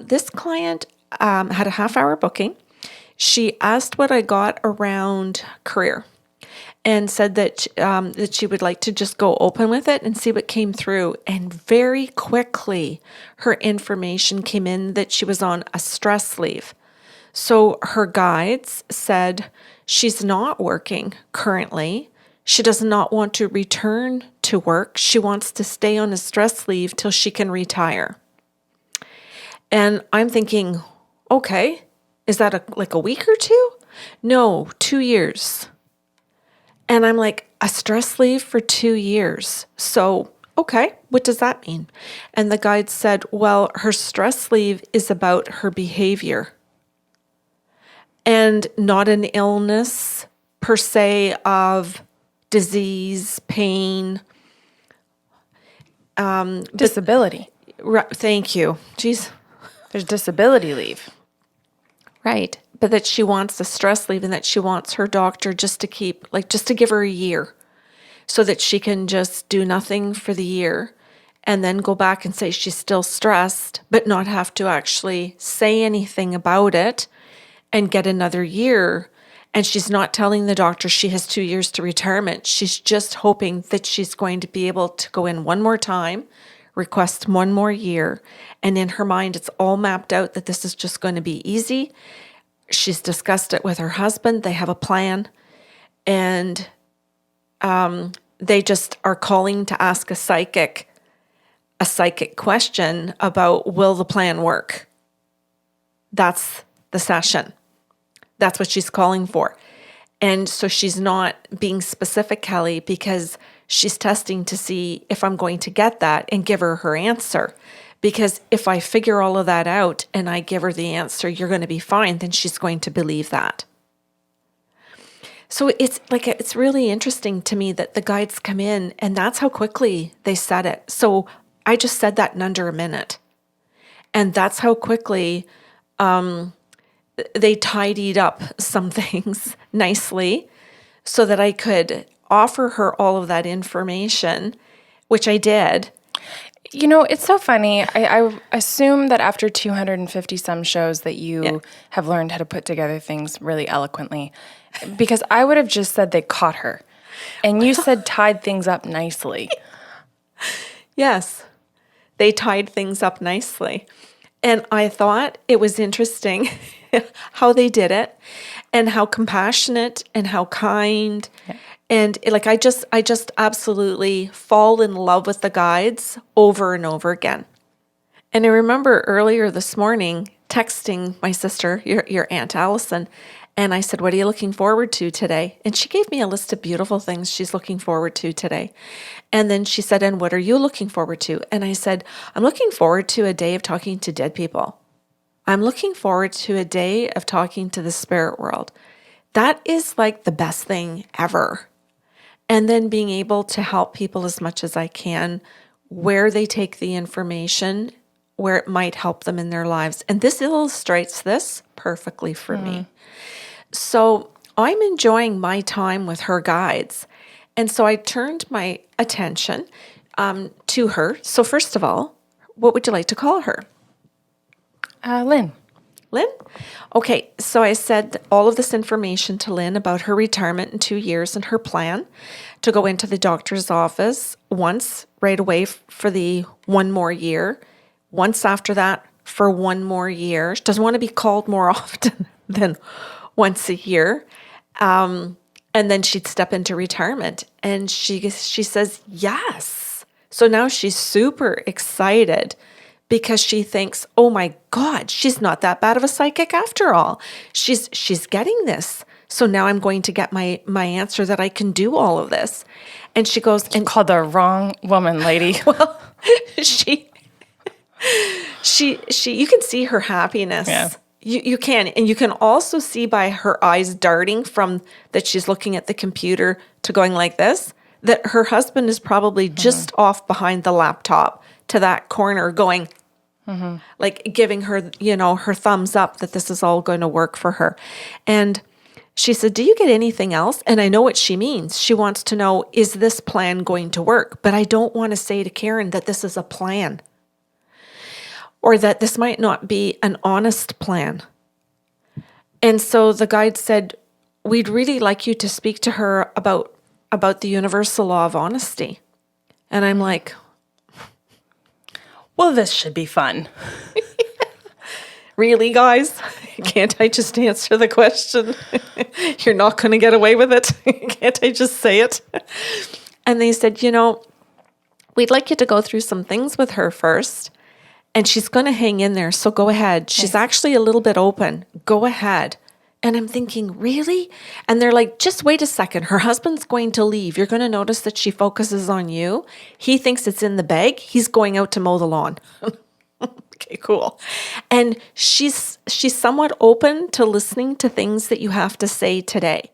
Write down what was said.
this client had a half-hour booking. She asked what I got around career and said that that she would like to just go open with it and see what came through. And very quickly, her information came in that she was on a stress leave. So her guides said she's not working currently. She does not want to return to work. She wants to stay on a stress leave till she can retire. And I'm thinking, okay, is that like a week or two? No, 2 years. And I'm like, a stress leave for 2 years. So, okay, what does that mean? And the guide said, well, her stress leave is about her behavior and not an illness per se of disease, pain. Disability. Thank you. Jeez. There's disability leave. Right. But that she wants the stress leave and that she wants her doctor just to give her a year so that she can just do nothing for the year and then go back and say she's still stressed, but not have to actually say anything about it and get another year. And she's not telling the doctor she has 2 years to retirement. She's just hoping that she's going to be able to go in one more time, request one more year. And in her mind, it's all mapped out that this is just going to be easy. She's discussed it with her husband. They have a plan. And they just are calling to ask a psychic question about, will the plan work? That's the session. That's what she's calling for. And so she's not being specific, Kelly, because she's testing to see if I'm going to get that and give her her answer. Because if I figure all of that out and I give her the answer, you're going to be fine, then she's going to believe that. So it's really interesting to me that the guides come in and that's how quickly they said it. So I just said that in under a minute. And that's how quickly they tidied up some things nicely so that I could offer her all of that information, which I did. You know, it's so funny. I assume that after 250 some shows that you have learned how to put together things really eloquently, because I would have just said they caught her. And you said tied things up nicely. Yes, they tied things up nicely. And I thought it was interesting how they did it and how compassionate and how kind. Yeah. And I just absolutely fall in love with the guides over and over again. And I remember earlier this morning texting my sister, your Aunt Allison, and I said, what are you looking forward to today? And she gave me a list of beautiful things she's looking forward to today. And then she said, and what are you looking forward to? And I said, I'm looking forward to a day of talking to dead people. I'm looking forward to a day of talking to the spirit world. That is like the best thing ever. And then being able to help people as much as I can where they take the information, where it might help them in their lives. And this illustrates this perfectly for me. So I'm enjoying my time with her guides. And so I turned my attention to her. So first of all, what would you like to call her? Lynn. Lynn? Okay, so I said all of this information to Lynn about her retirement in 2 years and her plan to go into the doctor's office once right away for the one more year, once after that for one more year. She doesn't want to be called more often than once a year. And then she'd step into retirement. And she says, yes. So now she's super excited because she thinks, oh my God, she's not that bad of a psychic after all. She's getting this. So now I'm going to get my answer that I can do all of this. And she goes, and called the wrong woman, lady. Well, she you can see her happiness. Yeah. You can. And you can also see by her eyes darting from that she's looking at the computer to going like this, that her husband is probably just off behind the laptop to that corner going, like giving her, her thumbs up that this is all going to work for her. And she said, do you get anything else? And I know what she means. She wants to know, is this plan going to work? But I don't want to say to Karen that this is a plan. or that this might not be an honest plan. And so the guide said, we'd really like you to speak to her about the universal law of honesty. And I'm like, well, this should be fun. really, guys? Can't I just answer the question? You're not going to get away with it. Can't I just say it? And they said, we'd like you to go through some things with her first. And she's going to hang in there. So go ahead. She's actually a little bit open. Go ahead. And I'm thinking, really? And they're like, just wait a second. Her husband's going to leave. You're going to notice that she focuses on you. He thinks it's in the bag. He's going out to mow the lawn. Okay, cool. And she's somewhat open to listening to things that you have to say today.